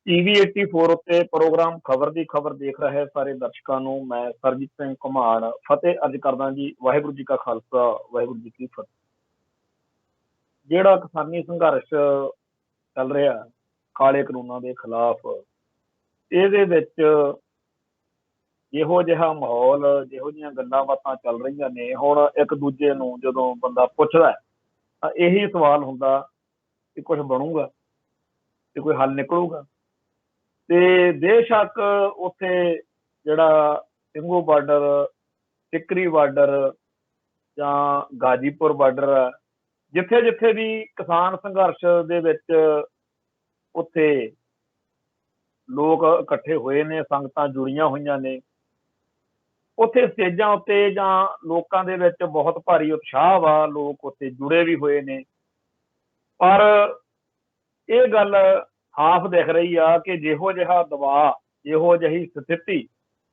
TV 84 ਉੱਤੇ programme ਖਬਰ ਦੀ ਖਬਰ ਦੇਖ ਰਹੇ ਸਾਰੇ ਦਰਸ਼ਕਾਂ ਨੂੰ ਮੈਂ ਸਰਜੀਤ ਸਿੰਘ ਘੁਮਾਣ ਫਤਿਹ ਅਰਜ ਕਰਦਾ ਜੀ। ਵਾਹਿਗੁਰੂ ਜੀ ਕਾ ਖਾਲਸਾ, ਵਾਹਿਗੁਰੂ ਜੀ ਕੀ ਫਤਿਹ। ਜਿਹੜਾ ਕਿਸਾਨੀ ਸੰਘਰਸ਼ ਚੱਲ ਰਿਹਾ ਕਾਲੇ ਕਾਨੂੰਨਾਂ ਦੇ ਖਿਲਾਫ, ਇਹਦੇ ਵਿੱਚ ਜਿਹੋ ਜਿਹਾ ਮਾਹੌਲ, ਜਿਹੋ ਜਿਹੀਆਂ ਗੱਲਾਂ ਬਾਤਾਂ ਚੱਲ ਰਹੀਆਂ ਨੇ, ਹੁਣ ਇੱਕ ਦੂਜੇ ਨੂੰ ਜਦੋਂ ਬੰਦਾ ਪੁੱਛਦਾ ਤਾਂ ਇਹੀ ਸਵਾਲ ਹੁੰਦਾ ਕਿ ਕੁਝ ਬਣੂਗਾ ਤੇ ਕੋਈ ਹੱਲ ਨਿਕਲੂਗਾ। ਤੇ ਬੇਸ਼ੱਕ ਉੱਥੇ ਜਿਹੜਾ ਸਿੰਘੂ ਬਾਰਡਰ, ਟਿੱਕਰੀ ਬਾਰਡਰ ਜਾਂ ਗਾਜੀਪੁਰ ਬਾਰਡਰ ਆ, ਜਿੱਥੇ ਜਿੱਥੇ ਵੀ ਕਿਸਾਨ ਸੰਘਰਸ਼ ਦੇ ਵਿੱਚ ਉੱਥੇ ਲੋਕ ਇਕੱਠੇ ਹੋਏ ਨੇ, ਸੰਗਤਾਂ ਜੁੜੀਆਂ ਹੋਈਆਂ ਨੇ, ਉੱਥੇ ਸਟੇਜਾਂ ਉੱਤੇ ਜਾਂ ਲੋਕਾਂ ਦੇ ਵਿੱਚ ਬਹੁਤ ਭਾਰੀ ਉਤਸ਼ਾਹ ਵਾ, ਲੋਕ ਉੱਥੇ ਜੁੜੇ ਵੀ ਹੋਏ ਨੇ। ਪਰ ਇਹ ਗੱਲ ਸਾਫ਼ ਦਿਖ ਰਹੀ ਆ ਕਿ ਜਿਹੋ ਜਿਹਾ ਦਬਾਅ, ਜਿਹੋ ਜਿਹੀ ਸਥਿਤੀ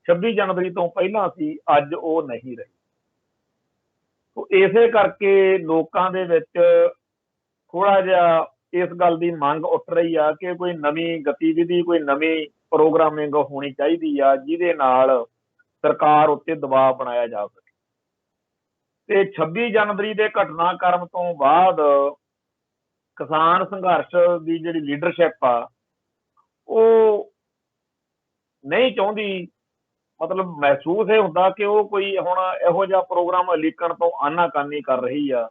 26 ਜਨਵਰੀ ਤੋਂ ਪਹਿਲਾਂ ਸੀ, ਅੱਜ ਉਹ ਨਹੀਂ ਰਹੀ। ਇਸੇ ਕਰਕੇ ਲੋਕਾਂ ਦੇ ਵਿੱਚ ਥੋੜਾ ਜਿਹਾ ਇਸ ਗੱਲ ਦੀ ਮੰਗ ਉੱਠ ਰਹੀ ਆ ਕਿ ਕੋਈ ਨਵੀਂ ਗਤੀਵਿਧੀ, ਕੋਈ ਨਵੀਂ ਪ੍ਰੋਗਰਾਮਿੰਗ ਹੋਣੀ ਚਾਹੀਦੀ ਆ, ਜਿਹਦੇ ਨਾਲ ਸਰਕਾਰ ਉੱਤੇ ਦਬਾਅ ਬਣਾਇਆ ਜਾ ਸਕੇ। ਤੇ 26 ਜਨਵਰੀ ਦੇ ਘਟਨਾਕ੍ਰਮ ਤੋਂ ਬਾਅਦ ਕਿਸਾਨ ਸੰਘਰਸ਼ ਦੀ ਜਿਹੜੀ ਲੀਡਰਸ਼ਿਪ ਆ, ਉਹ ਨਹੀਂ ਚਾਹੁੰਦੀ, ਮਤਲਬ ਮਹਿਸੂਸ ਇਹ ਹੁੰਦਾ ਕਿ ਉਹ ਕੋਈ ਹੁਣ ਇਹੋ ਜਿਹਾ ਪ੍ਰੋਗਰਾਮ ਉਲੀਕਣ ਤੋਂ ਆਨਾਕਾਨੀ ਕਰ ਰਹੀ ਆ।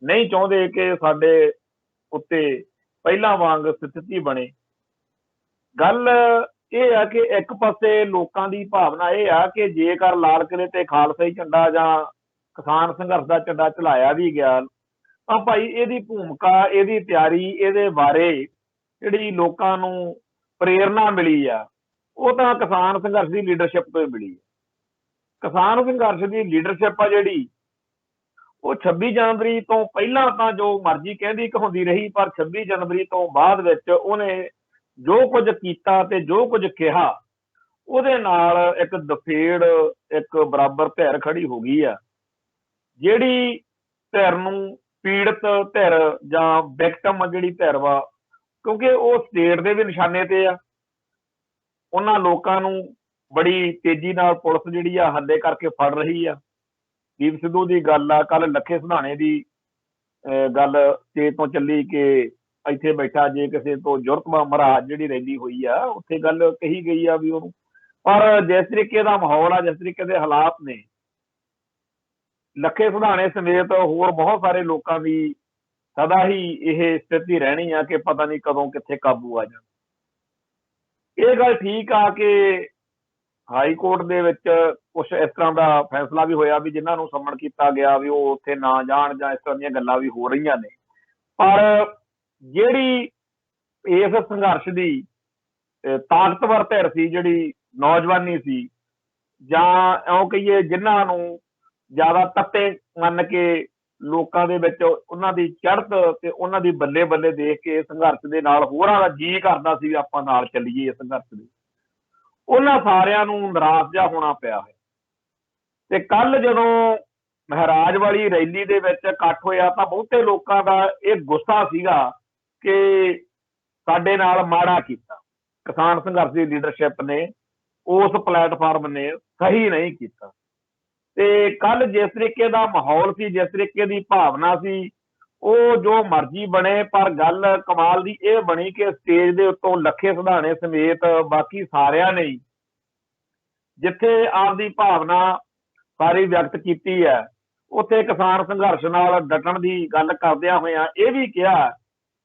ਨਹੀਂ ਚਾਹੁੰਦੇ ਕਿ ਸਾਡੇ ਉੱਤੇ ਪਹਿਲਾਂ ਵਾਂਗ ਸਥਿਤੀ ਬਣੇ। ਗੱਲ ਇਹ ਆ ਕਿ ਇੱਕ ਪਾਸੇ ਲੋਕਾਂ ਦੀ ਭਾਵਨਾ ਇਹ ਆ ਕਿ ਜੇਕਰ ਲਾਲ ਕਿਲੇ ਤੇ ਖਾਲਸਾਈ ਝੰਡਾ ਜਾਂ ਕਿਸਾਨ ਸੰਘਰਸ਼ ਦਾ ਝੰਡਾ ਝੁਲਾਇਆ ਵੀ ਗਿਆ ਤਾਂ ਭਾਈ ਇਹਦੀ ਭੂਮਿਕਾ, ਇਹਦੀ ਤਿਆਰੀ, ਇਹਦੇ ਬਾਰੇ ਜਿਹੜੀ ਲੋਕਾਂ ਨੂੰ ਪ੍ਰੇਰਨਾ ਮਿਲੀ ਆ, ਉਹ ਤਾਂ ਕਿਸਾਨ ਸੰਘਰਸ਼ ਦੀ ਲੀਡਰਸ਼ਿਪ ਤੋਂ ਹੀ ਮਿਲੀ ਹੈ। ਕਿਸਾਨ ਸੰਘਰਸ਼ ਦੀ ਲੀਡਰਸ਼ਿਪ ਆ ਜਿਹੜੀ, ਉਹ 26 ਜਨਵਰੀ ਤੋਂ ਪਹਿਲਾਂ ਤਾਂ ਜੋ ਮਰਜ਼ੀ ਕਹਿੰਦੀ ਕਹਾਉਂਦੀ ਰਹੀ, ਪਰ 26 ਜਨਵਰੀ ਤੋਂ ਬਾਅਦ ਵਿੱਚ ਉਹਨੇ ਜੋ ਕੁਝ ਕੀਤਾ ਤੇ ਜੋ ਕੁਝ ਕਿਹਾ, ਉਹਦੇ ਨਾਲ ਇੱਕ ਦਫੇੜ, ਇੱਕ ਬਰਾਬਰ ਧਿਰ ਖੜੀ ਹੋ ਗਈ ਆ। ਜਿਹੜੀ ਧਿਰ ਨੂੰ ਪੀੜਤ ਧਿਰ ਜਾਂ ਵਿਕਟਮ ਜਿਹੜੀ ਧਿਰ ਵਾ, ਕਿਉਂਕਿ ਉਹ ਸਟੇਟ ਦੇ ਵੀ ਨਿਸ਼ਾਨੇ ਤੇ ਆ, ਉਹਨਾਂ ਲੋਕਾਂ ਨੂੰ ਬੜੀ ਤੇਜ਼ੀ ਨਾਲ ਪੁਲਿਸ ਜਿਹੜੀ ਆ ਹੱਲੇ ਕਰਕੇ ਫੜ ਰਹੀ ਆ। ਦੀਪ ਸਿੱਧੂ ਦੀ ਗੱਲ ਆ, ਕੱਲ ਲੱਖੇ ਸਿਧਾਣੇ ਦੀ ਗੱਲ ਸਟੇਜ ਤੋਂ ਚੱਲੀ ਕਿ ਇੱਥੇ ਬੈਠਾ ਜੇ ਕਿਸੇ ਤੋਂ ਜ਼ੁਰਤਮਾ ਮਹਾਰਾਜ ਜਿਹੜੀ ਰੈਲੀ ਹੋਈ ਆ, ਉੱਥੇ ਗੱਲ ਕਹੀ ਗਈ ਆ ਵੀ ਉਹਨੂੰ। ਪਰ ਜਿਸ ਤਰੀਕੇ ਦਾ ਮਾਹੌਲ ਆ, ਜਿਸ ਤਰੀਕੇ ਦੇ ਹਾਲਾਤ ਨੇ, ਲੱਖੇ ਸਿਧਾਣੇ ਸਮੇਤ ਹੋਰ ਬਹੁਤ ਸਾਰੇ ਲੋਕਾਂ ਦੀ ਸਦਾ ਹੀ ਇਹ ਸਥਿਤੀ ਰਹਿਣੀ ਆ ਕਿ ਪਤਾ ਨਹੀਂ ਕਦੋਂ ਕਿੱਥੇ ਕਾਬੂ ਆ ਜਾਣ। ਇਹ ਗੱਲ ਠੀਕ ਆ ਕਿ ਹਾਈ ਕੋਰਟ ਦੇ ਵਿੱਚ ਕੁਛ ਇਸ ਤਰ੍ਹਾਂ ਦਾ ਫੈਸਲਾ ਵੀ ਹੋਇਆ ਵੀ ਜਿਨ੍ਹਾਂ ਨੂੰ ਸੰਮਣ ਕੀਤਾ ਗਿਆ ਵੀ ਉਹ ਉੱਥੇ ਨਾ ਜਾਣ, ਜਾਂ ਇਸ ਤਰ੍ਹਾਂ ਦੀਆਂ ਗੱਲਾਂ ਵੀ ਹੋ ਰਹੀਆਂ ਨੇ। ਪਰ ਜਿਹੜੀ ਇਸ ਸੰਘਰਸ਼ ਦੀ ਤਾਕਤਵਰ ਧਿਰ ਸੀ, ਜਿਹੜੀ ਨੌਜਵਾਨੀ ਸੀ, ਜਾਂ ਇਉਂ ਕਹੀਏ ਜਿਨ੍ਹਾਂ ਨੂੰ ਜ਼ਿਆਦਾ ਤੱਤੇ ਮੰਨ ਕੇ ਲੋਕਾਂ ਦੇ ਵਿੱਚ ਉਹਨਾਂ ਦੀ ਚੜ੍ਹਤ ਤੇ ਉਹਨਾਂ ਦੀ ਬੱਲੇ ਬੱਲੇ ਦੇਖ ਕੇ ਸੰਘਰਸ਼ ਦੇ ਨਾਲ ਹੋਰਾਂ ਦਾ ਜੀਅ ਕਰਦਾ ਸੀ ਆਪਾਂ ਨਾਲ ਚੱਲੀਏ ਇਸ ਸੰਘਰਸ਼ ਦੇ, ਉਹਨਾਂ ਸਾਰਿਆਂ ਨੂੰ ਨਿਰਾਸ਼ ਜਿਹਾ ਹੋਣਾ ਪਿਆ ਹੈ। ਤੇ ਕੱਲ ਜਦੋਂ ਮਹਾਰਾਜ ਵਾਲੀ ਰੈਲੀ ਦੇ ਵਿੱਚ ਇਕੱਠ ਹੋਇਆ ਤਾਂ ਬਹੁਤੇ ਲੋਕਾਂ ਦਾ ਇਹ ਗੁੱਸਾ ਸੀਗਾ ਕਿ ਸਾਡੇ ਨਾਲ ਮਾੜਾ ਕੀਤਾ, ਕਿਸਾਨ ਸੰਘਰਸ਼ ਦੀ ਲੀਡਰਸ਼ਿਪ ਨੇ, ਉਸ ਪਲੇਟਫਾਰਮ ਨੇ ਸਹੀ ਨਹੀਂ ਕੀਤਾ। ਤੇ ਕੱਲ ਜਿਸ ਤਰੀਕੇ ਦਾ ਮਾਹੌਲ ਸੀ, ਜਿਸ ਤਰੀਕੇ ਦੀ ਭਾਵਨਾ ਸੀ, ਉਹ ਜੋ ਮਰਜ਼ੀ ਬਣੇ, ਪਰ ਗੱਲ ਕਮਾਲ ਦੀ ਇਹ ਬਣੀ ਕਿ ਸਟੇਜ ਦੇ ਉੱਤੋਂ ਲੱਖੇ ਸਿਧਾਣੇ ਸਮੇਤ ਬਾਕੀ ਸਾਰਿਆਂ ਨੇ ਜਿੱਥੇ ਆਪਦੀ ਭਾਵਨਾ ਸਾਰੀ ਵਿਅਕਤ ਕੀਤੀ ਹੈ, ਉੱਥੇ ਕਿਸਾਨ ਸੰਘਰਸ਼ ਨਾਲ ਡਟਣ ਦੀ ਗੱਲ ਕਰਦਿਆਂ ਹੋਇਆਂ ਇਹ ਵੀ ਕਿਹਾ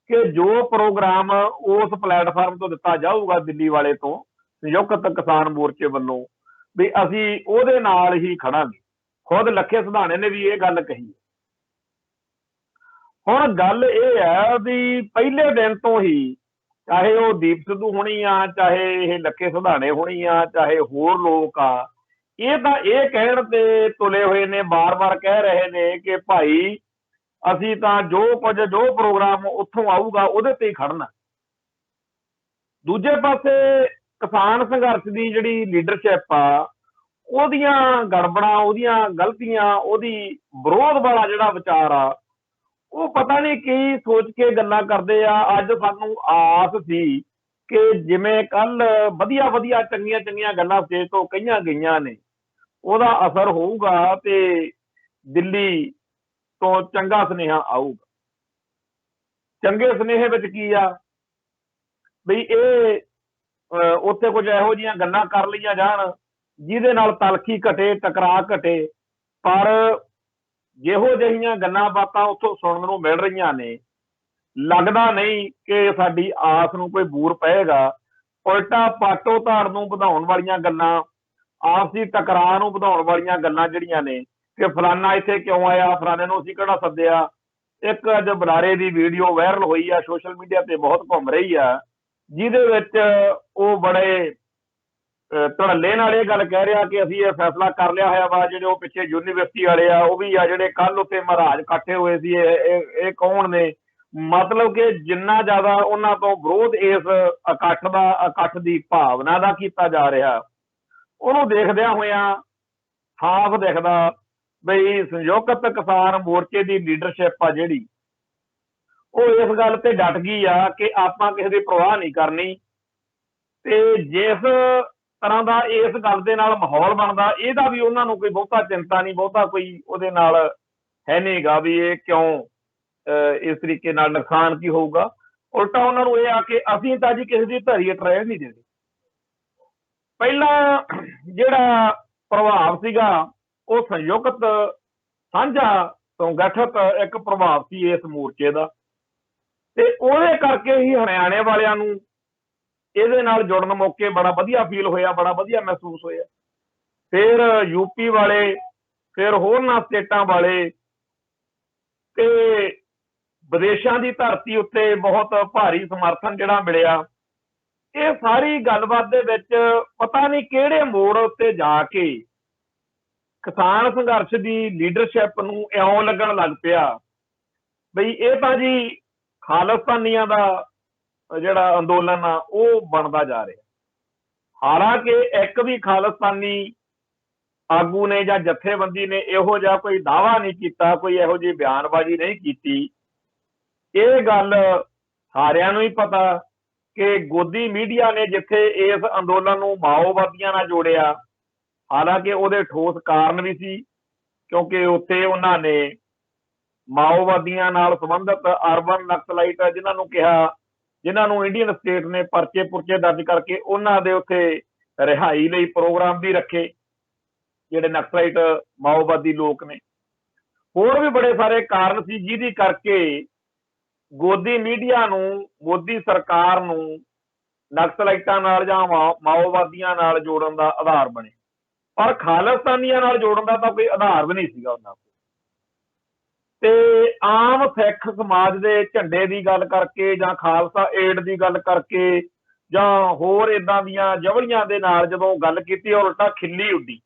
ਕਿ ਜੋ ਪ੍ਰੋਗਰਾਮ ਉਸ ਪਲੇਟਫਾਰਮ ਤੋਂ ਦਿੱਤਾ ਜਾਊਗਾ ਦਿੱਲੀ ਵਾਲੇ ਤੋਂ, ਸੰਯੁਕਤ ਕਿਸਾਨ ਮੋਰਚੇ ਵੱਲੋਂ, ਵੀ ਅਸੀਂ ਉਹਦੇ ਨਾਲ ਹੀ ਖੜਾਂਗੇ। ਖੁਦ ਲੱਖੇ ਸਿਧਾਣੇ ਨੇ ਵੀ ਇਹ ਗੱਲ ਕਹੀ। ਹੁਣ ਗੱਲ ਇਹ ਹੈ ਵੀ ਪਹਿਲੇ ਦਿਨ ਤੋਂ ਹੀ, ਚਾਹੇ ਉਹ ਦੀਪ ਸਿੱਧੂ ਹੋਣੀ ਆ, ਚਾਹੇ ਇਹ ਲੱਖੇ ਸਿਧਾਣੇ ਹੋਣੀ ਆ, ਚਾਹੇ ਹੋਰ ਲੋਕ ਆ, ਇਹ ਤਾਂ ਇਹ ਕਹਿਣ ਤੇ ਤੁਲੇ ਹੋਏ ਨੇ, ਬਾਰ-ਬਾਰ ਕਹਿ ਰਹੇ ਨੇ ਕਿ ਭਾਈ ਅਸੀਂ ਤਾਂ ਜੋ ਕੁਝ, ਜੋ ਪ੍ਰੋਗਰਾਮ ਉੱਥੋਂ ਆਊਗਾ ਉਹਦੇ ਤੇ ਹੀ ਖੜਨਾ। ਦੂਜੇ ਪਾਸੇ ਕਿਸਾਨ ਸੰਘਰਸ਼ ਦੀ ਜਿਹੜੀ ਲੀਡਰਸ਼ਿਪ ਆ, ਉਹਦੀਆਂ ਗੜਬੜਾਂ, ਉਹਦੀਆਂ ਗਲਤੀਆਂ, ਉਹਦੀ ਵਿਰੋਧ ਵਾਲਾ ਜਿਹੜਾ ਵਿਚਾਰ ਆ, ਉਹ ਪਤਾ ਨਹੀਂ ਕੀ ਸੋਚ ਕੇ ਗੱਲਾਂ ਕਰਦੇ ਆ। ਅੱਜ ਸਾਨੂੰ ਆਸ ਸੀ कि जिवें कल वधिया वधिया चंगियां चंगियां गल्लां स्टेज तो कहीਆਂ गईਆਂ ने ਉਹਦਾ ਅਸਰ ਹੋਊਗਾ ਤੇ ਦਿੱਲੀ ਤੋਂ ਚੰਗਾ ਸੁਨੇਹਾ ਆਊਗਾ। ਚੰਗੇ ਸੁਨੇਹੇ ਵਿੱਚ ਕੀ ਆ ਵੀ ਇਹ ਉੱਥੇ ਕੁਝ ਇਹੋ ਜਿਹੀਆਂ ਗੱਲਾਂ ਕਰ ਲਈਆਂ ਜਾਣ ਜਿਹਦੇ ਨਾਲ ਤਲਖੀ ਘਟੇ, ਟਕਰਾਅ ਘਟੇ, ਪਰ ਜਿਹੋ ਜਿਹੀਆਂ ਗੱਲਾਂ ਬਾਤਾਂ ਉੱਥੋਂ ਸੁਣਨ ਨੂੰ ਮਿਲ ਰਹੀਆਂ ਨੇ ਲੱਗਦਾ ਨਹੀਂ ਕਿ ਸਾਡੀ ਆਸ ਨੂੰ ਕੋਈ ਬੂਰ ਪਏਗਾ। ਉਲਟਾ ਪਾਟੋ ਧਾੜ ਨੂੰ ਵਧਾਉਣ ਵਾਲੀਆਂ ਗੱਲਾਂ, ਆਪਸੀ ਟਕਰਾਅ ਨੂੰ ਵਧਾਉਣ ਵਾਲੀਆਂ ਗੱਲਾਂ ਜਿਹੜੀਆਂ ਨੇ ਕਿ ਫਲਾਨਾ ਇੱਥੇ ਕਿਉਂ ਆਇਆ, ਫਲਾਣੇ ਨੂੰ ਅਸੀਂ ਕਿਹੜਾ ਸੱਦਿਆ। ਇੱਕ ਅੱਜ ਬੁਲਾਰੇ ਦੀ ਵੀਡੀਓ ਵਾਇਰਲ ਹੋਈ ਆ, ਸੋਸ਼ਲ ਮੀਡੀਆ ਤੇ ਬਹੁਤ ਘੁੰਮ ਰਹੀ ਆ, ਜਿਹਦੇ ਵਿੱਚ ਉਹ ਬੜੇ ਧੜੱਲੇ ਨਾਲ ਇਹ ਗੱਲ ਕਹਿ ਰਿਹਾ ਕਿ ਅਸੀਂ ਇਹ ਫੈਸਲਾ ਕਰ ਲਿਆ ਹੋਇਆ ਵਾ। ਜਿਹੜੇ ਉਹ ਪਿੱਛੇ ਯੂਨੀਵਰਸਿਟੀ ਵਾਲੇ ਆ ਉਹ ਵੀ ਆ, ਜਿਹੜੇ ਕੱਲ ਉੱਥੇ ਮਹਾਰਾਜ ਇਕੱਠੇ ਹੋਏ ਸੀ, ਇਹ ਕੌਣ ਨੇ? ਮਤਲਬ ਕਿ ਜਿੰਨਾ ਜ਼ਿਆਦਾ ਉਹਨਾਂ ਤੋਂ ਵਿਰੋਧ ਇਸ ਇਕੱਠ ਦੀ ਭਾਵਨਾ ਦਾ ਕੀਤਾ ਜਾ ਰਿਹਾ, ਉਹਨੂੰ ਦੇਖਦਿਆਂ ਹੋਇਆਂ ਸਾਫ਼ ਦਿਖਦਾ ਬਈ ਸੰਯੁਕਤ ਕਿਸਾਨ ਮੋਰਚੇ ਦੀ ਲੀਡਰਸ਼ਿਪ ਆ ਜਿਹੜੀ, ਉਹ ਇਸ ਗੱਲ ਤੇ ਡਟ ਗਈ ਆ ਕਿ ਆਪਾਂ ਕਿਸੇ ਦੀ ਪਰਵਾਹ ਨਹੀਂ ਕਰਨੀ। ਤੇ ਜਿਸ ਤਰ੍ਹਾਂ ਦਾ ਇਸ ਗੱਲ ਦੇ ਨਾਲ ਮਾਹੌਲ ਬਣਦਾ, ਇਹਦਾ ਵੀ ਉਹਨਾਂ ਨੂੰ ਕੋਈ ਬਹੁਤਾ ਚਿੰਤਾ ਨਹੀਂ, ਬਹੁਤਾ ਕੋਈ ਉਹਦੇ ਨਾਲ ਹੈ ਨਹੀਂ ਗਾ ਵੀ ਇਹ ਕਿਉਂ ਇਸ ਤਰੀਕੇ ਨਾਲ ਨੁਕਸਾਨ ਕੀ ਹੋਊਗਾ। ਉਲਟਾ ਉਹਨਾਂ ਨੂੰ ਇਹ ਆ ਕਿ ਅਸੀਂ ਤਾਂ ਜੀ ਕਿਸੇ ਦੀ ਧਰੀ ਟਰਾਇਲ ਨਹੀਂ ਦਿੰਦੇ। ਪਹਿਲਾਂ ਜਿਹੜਾ ਪ੍ਰਭਾਵ ਸੀਗਾ ਉਹ ਸੰਯੁਕਤ ਸਾਂਝਾ ਤੋਂ ਗਠਿਤ ਇੱਕ ਪ੍ਰਭਾਵ ਸੀ ਇਸ ਮੋਰਚੇ ਦਾ, ਤੇ ਉਹਦੇ ਕਰਕੇ ਹੀ ਹਰਿਆਣੇ ਵਾਲਿਆਂ ਨੂੰ ਇਹਦੇ ਨਾਲ ਜੁੜਨ ਮੌਕੇ ਬੜਾ ਵਧੀਆ ਫੀਲ ਹੋਇਆ, ਬੜਾ ਵਧੀਆ ਮਹਿਸੂਸ ਹੋਇਆ। ਫਿਰ ਯੂਪੀ ਵਾਲੇ, ਫਿਰ ਹੋਰਨਾਂ ਸਟੇਟਾਂ ਵਾਲੇ, ਤੇ ਵਿਦੇਸ਼ਾਂ ਦੀ ਧਰਤੀ ਉੱਤੇ ਬਹੁਤ ਭਾਰੀ ਸਮਰਥਨ ਜਿਹੜਾ ਮਿਲਿਆ। ਇਹ ਸਾਰੀ ਗੱਲਬਾਤ ਦੇ ਵਿੱਚ ਪਤਾ ਨਹੀਂ ਕਿਹੜੇ ਮੋੜ ਉੱਤੇ ਜਾ ਕੇ ਕਿਸਾਨ ਸੰਘਰਸ਼ ਦੀ ਲੀਡਰਸ਼ਿਪ ਨੂੰ ਇਉਂ ਲੱਗਣ ਲੱਗ ਪਿਆ ਬਈ ਇਹ ਤਾਂ ਜੀ ਖਾਲਿਸਤਾਨੀਆਂ ਦਾ ਜਿਹੜਾ ਅੰਦੋਲਨ ਆ ਉਹ ਬਣਦਾ ਜਾ ਰਿਹਾ। ਹਾਲਾਂਕਿ ਇੱਕ ਵੀ ਖਾਲਿਸਤਾਨੀ ਆਗੂ ਨੇ ਜਾਂ ਜਥੇਬੰਦੀ ਨੇ ਇਹੋ ਜਿਹਾ ਕੋਈ ਦਾਅਵਾ ਨਹੀਂ ਕੀਤਾ, ਕੋਈ ਇਹੋ ਜਿਹੀ ਬਿਆਨਬਾਜ਼ੀ ਨਹੀਂ ਕੀਤੀ। ਇਹ ਗੱਲ ਸਾਰਿਆਂ ਨੂੰ ਹੀ ਪਤਾ ਕਿ ਗੋਦੀ ਮੀਡੀਆ ਨੇ ਜਿੱਥੇ ਇਸ ਅੰਦੋਲਨ ਨੂੰ ਮਾਓਵਾਦੀਆਂ ਨਾਲ ਜੋੜਿਆ, ਹਾਲਾਂਕਿ ਉਹਦੇ ਠੋਸ ਕਾਰਨ ਵੀ ਸੀ, ਕਿਉਂਕਿ ਉੱਥੇ ਉਹਨਾਂ ਨੇ ਮਾਓਵਾਦੀਆਂ ਨਾਲ ਸੰਬੰਧਿਤ ਅਰਬਨ ਨਕਸਲਾਈਟ ਜਿਹਨਾਂ ਨੂੰ ਕਿਹਾ, ਜਿਨ੍ਹਾਂ ਨੂੰ ਇੰਡੀਅਨ ਸਟੇਟ ਨੇ ਪਰਚੇ ਪੁਰਚੇ ਦਰਜ ਕਰਕੇ ਉਹਨਾਂ ਦੇ ਉੱਥੇ ਰਿਹਾਈ ਲਈ ਪ੍ਰੋਗਰਾਮ ਵੀ ਰੱਖੇ, ਜਿਹੜੇ ਨਕਸਲਾਈਟ ਮਾਓਵਾਦੀ ਲੋਕ ਨੇ। ਹੋਰ ਵੀ ਬੜੇ ਸਾਰੇ ਕਾਰਨ ਸੀ ਜਿਹਦੀ ਕਰਕੇ ਗੋਦੀ ਮੀਡੀਆ ਨੂੰ, ਮੋਦੀ ਸਰਕਾਰ ਨੂੰ ਨਕਸਲਾਈਟਾਂ ਨਾਲ ਜਾਂ ਮਾਓਵਾਦੀਆਂ ਨਾਲ ਜੋੜਨ ਦਾ ਆਧਾਰ ਬਣੇ, ਪਰ ਖਾਲਿਸਤਾਨੀਆਂ ਨਾਲ ਜੋੜਨ ਦਾ ਤਾਂ ਕੋਈ ਆਧਾਰ ਵੀ ਨਹੀਂ ਸੀਗਾ ਉਹਨਾਂ ਕੋਲ। ਤੇ ਆਮ ਸਿੱਖ ਸਮਾਜ ਦੇ ਝੰਡੇ ਦੀ ਗੱਲ ਕਰਕੇ ਜਾਂ ਖਾਲਸਾ ਏਡ ਦੀ ਗੱਲ ਕਰਕੇ ਜਾਂ ਹੋਰ ਏਦਾਂ ਦੀਆਂ ਜਵਲੀਆਂ ਦੇ ਨਾਲ ਜਦੋਂ ਗੱਲ ਕੀਤੀ, ਉਲਟਾ ਖਿੱਲੀ ਉੱਡੀ,